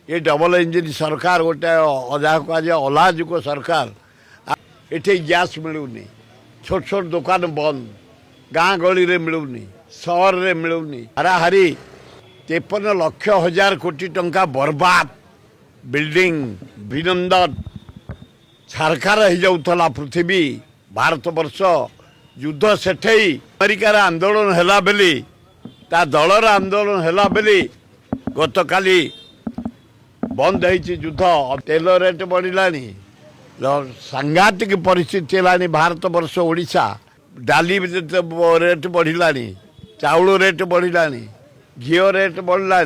ये double engine सरकार गोटे अजा कह अलाजुक सरकार ये गैस मिलूनी छोट छोट दुकान बंद गाँ गली रे मिलूनी सहर रे मिलूनी हाराहारी 53,00,000 कोटी टंका बर्बाद बिल्डिंग विनंदन छारखार हो जाऊला पृथ्वी भारत वर्ष युद्ध सेठई अमेरिकार आंदोलन है बेली ता दलर आंदोलन है बेली गत काली बंद है युद्ध तेल रेट बढ़ला सांघातिक परिस्थिति है भारत वर्ष ओडिशा डाली रेट बढ़ला चाउल रेट बढ़ला घी रेट बढ़ला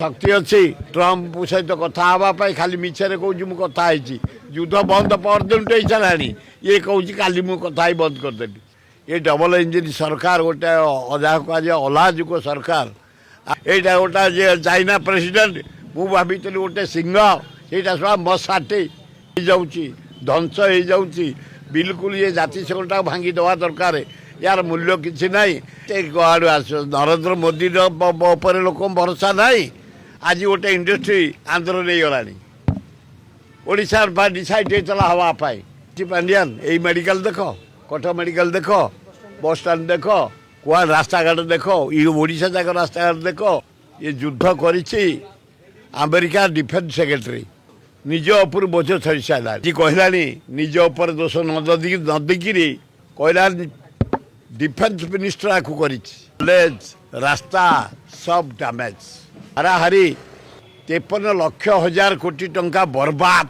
शक्ति अच्छी ट्रम्प सहित कथा हाँपाई खाली मिछे कौन कथा युद्ध बंद परदिन टे सारा ये कौन काली मु कथा बंद करदेली ये डबल इंजिन सरकार गोटे अजा कह अलाजुक सरकार यहाँ गोटे जे चाइना प्रेसिडेंट मु भावी गोटे सिंह यहाँ सब मशाटे ध्वंस हो जाऊँगी बिल्कुल ये जातिसंघटा भांगी दवा दरकार यार मूल्य किसी ना नरेंद्र मोदी लोक भरोसा नहीं आज गोटे इंडस्ट्री आंध्र नहीं गला ओडिशा डिसाइड होता हवापाई पांडियान यही मेडिकल देख कटक मेडिकल देख बस स्टाण्ड देख कुआ रास्ता घाट देख ये ओडिशा जाक रास्ता घाट देख ये युद्ध करी अमेरिका डिफेन्स सेक्रेटरी निज उपर बोझ छड़ी सारा कहला निज उपर दोष नदिकी कहला डिफेन्स मिनिस्टर आपको कॉलेज रास्ता सब डैमेज हाराहारी 53,00,000 कोटी टंका बर्बाद